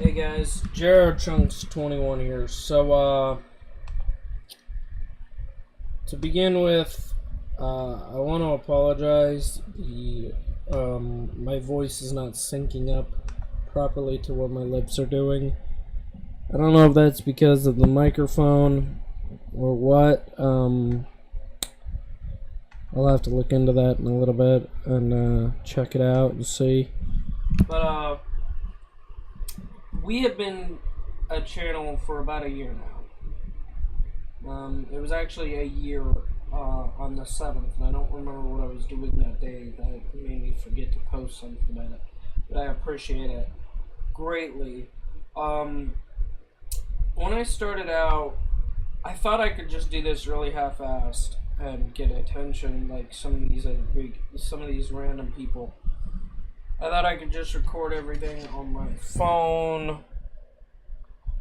Hey guys, Jared Chunks 21 here. So, to begin with, I want to apologize. My voice is not syncing up properly to what my lips are doing. I don't know if that's because of the microphone or what. I'll have to look into that in a little bit and check it out and see. But, we have been a channel for about a year now. It was actually a year on the 7th, and I don't remember what I was doing that day that made me forget to post something about it. But I appreciate it greatly. When I started out, I thought I could just do this really half-assed and get attention like some of these random people. I thought I could just record everything on my phone,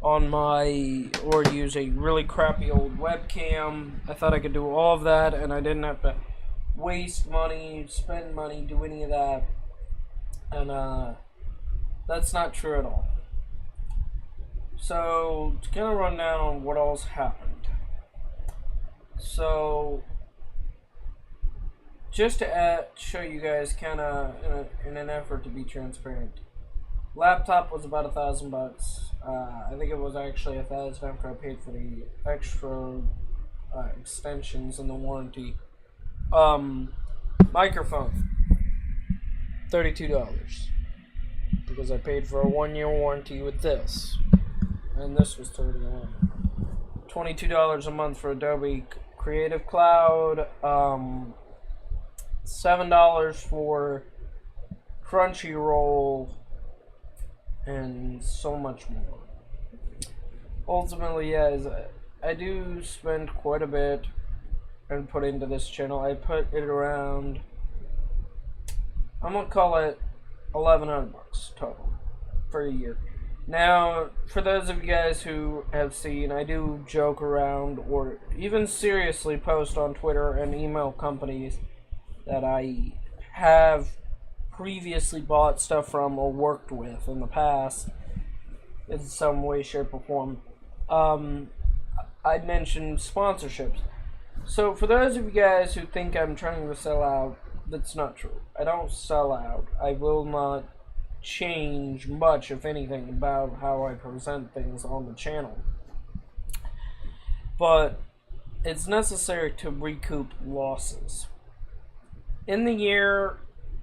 or use a really crappy old webcam. I thought I could do all of that, and I didn't have to waste money, spend money, do any of that. And that's not true at all. So, to kind of run down on what all's happened. So, just to show you guys, kind of in an effort to be transparent. Laptop was about $1,000. I think it was actually $1,000 after I paid for the extra extensions and the warranty. Microphone, $32 because I paid for a 1-year warranty with this, and this was $31. $22 a month for Adobe Creative Cloud. $7 for Crunchyroll, and so much more. Ultimately, yes, I do spend quite a bit and put into this channel. I put it around, I'm gonna call it $1,100 total for a year. Now, for those of you guys who have seen, I do joke around or even seriously post on Twitter and email companies that I have previously bought stuff from or worked with in the past in some way, shape, or form. I mentioned sponsorships. So for those of you guys who think I'm trying to sell out, that's not true. I don't sell out. I will not change much, if anything, about how I present things on the channel. But it's necessary to recoup losses. In the year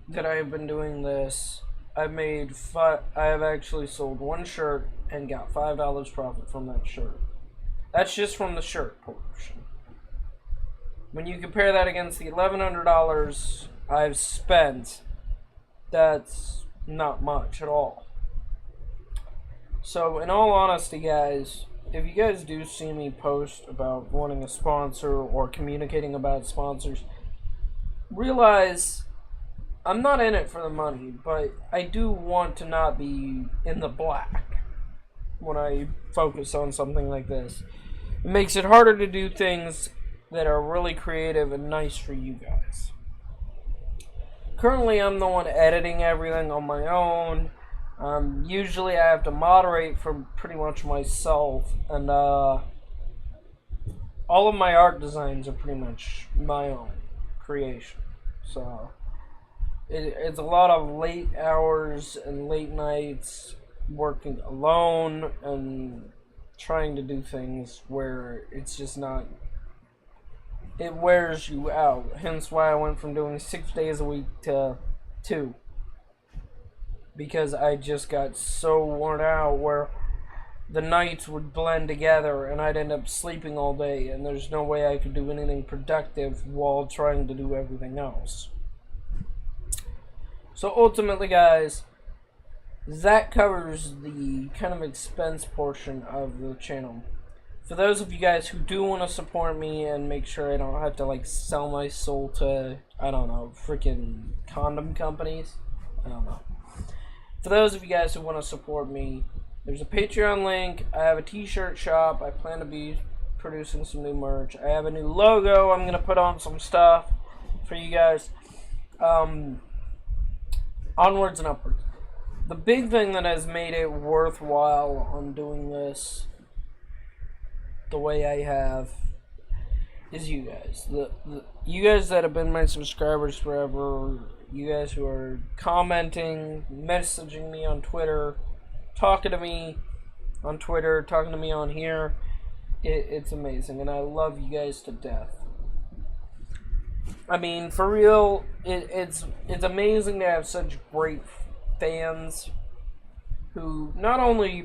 that I have been doing this, I have actually sold one shirt and got $5 profit from that shirt. That's just from the shirt portion. When you compare that against the $1,100 I've spent, that's not much at all. So, in all honesty, guys, if you guys do see me post about wanting a sponsor or communicating about sponsors, realize I'm not in it for the money, but I do want to not be in the black when I focus on something like this. It makes it harder to do things that are really creative and nice for you guys. Currently, I'm the one editing everything on my own. Usually I have to moderate for pretty much myself, and all of my art designs are pretty much my own creation. So it's a lot of late hours and late nights working alone and trying to do things where it's just not, it wears you out. Hence why I went from doing 6 days a week to 2, because I just got so worn out where the nights would blend together and I'd end up sleeping all day, and there's no way I could do anything productive while trying to do everything else. So ultimately, guys, that covers the kind of expense portion of the channel. For those of you guys who do want to support me and make sure I don't have to like sell my soul to, I don't know, freaking condom companies, I don't know. For those of you guys who want to support me, there's a Patreon link. I have a t-shirt shop. I plan to be producing some new merch. I have a new logo. I'm going to put on some stuff for you guys. Onwards and upwards. the big thing that has made it worthwhile on doing this the way I have is you guys. You guys that have been my subscribers forever, you guys who are commenting, messaging me on Twitter, talking to me on Twitter, talking to me on here. It's amazing, and I love you guys to death. I mean, for real, it's amazing to have such great fans who not only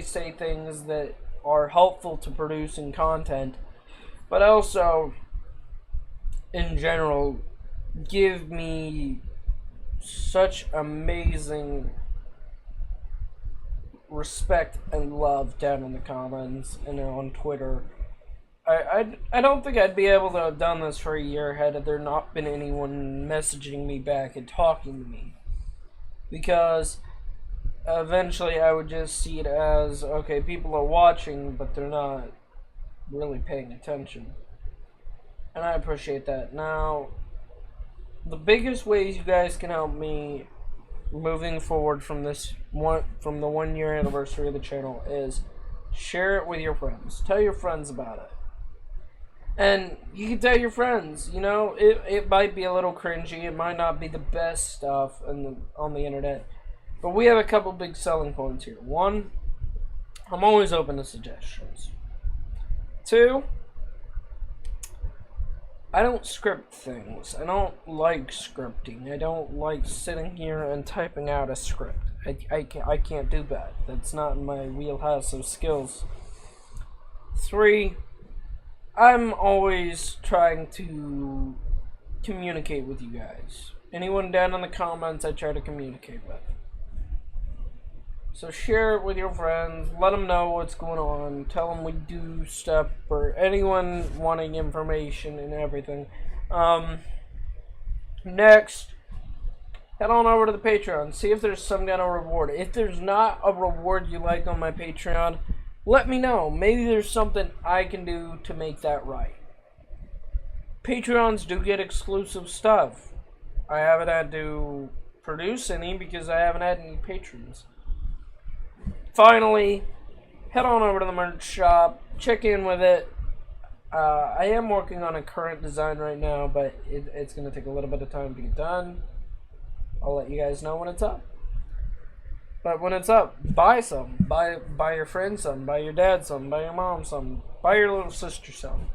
say things that are helpful to producing content, but also, in general, give me such amazing respect and love down in the comments and on Twitter. I don't think I'd be able to have done this for a year had there not been anyone messaging me back and talking to me. Because eventually I would just see it as, okay, people are watching, but they're not really paying attention. And I appreciate that. Now, the biggest ways you guys can help me moving forward from the 1 year anniversary of the channel is share it with your friends. Tell your friends about it. And you can tell your friends, you know, it might be a little cringy, it might not be the best stuff on the internet, but we have a couple big selling points here. 1, I'm always open to suggestions. 2, I don't script things. I don't like scripting. I don't like sitting here and typing out a script. I can't do that. That's not in my wheelhouse of skills. 3, I'm always trying to communicate with you guys. Anyone down in the comments, I try to communicate with. So share it with your friends. Let them know what's going on. Tell them we do stuff for anyone wanting information and everything. Next, head on over to the Patreon. See if there's some kind of reward. If there's not a reward you like on my Patreon, let me know. Maybe there's something I can do to make that right. Patreons do get exclusive stuff. I haven't had to produce any because I haven't had any patrons. Finally, head on over to the merch shop. Check in with it. I am working on a current design right now, but it's going to take a little bit of time to get done. I'll let you guys know when it's up. But when it's up, buy some. Buy your friend some. Buy your dad some. Buy your mom some. Buy your little sister some.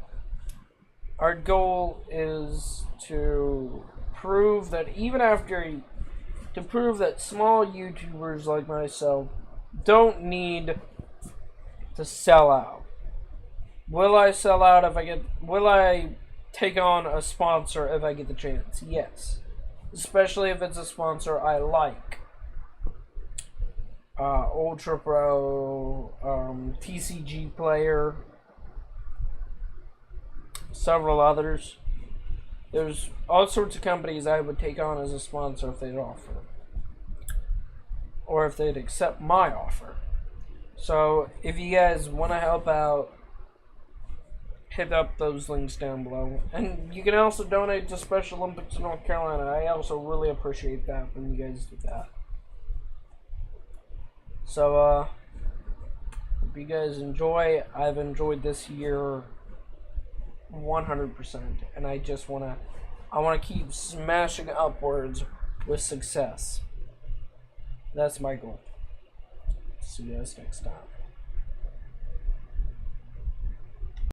Our goal is to prove that small YouTubers like myself don't need to sell out. Will I sell out will I take on a sponsor if I get the chance? Yes. Especially if it's a sponsor I like. Ultra Pro, TCG Player, several others. There's all sorts of companies I would take on as a sponsor if they'd offer. Or if they'd accept my offer. So, if you guys want to help out, hit up those links down below. And you can also donate to Special Olympics of North Carolina. I also really appreciate that when you guys do that. So, hope you guys enjoy. I've enjoyed this year 100%. And I want to keep smashing upwards with success. That's my goal. See you guys next time.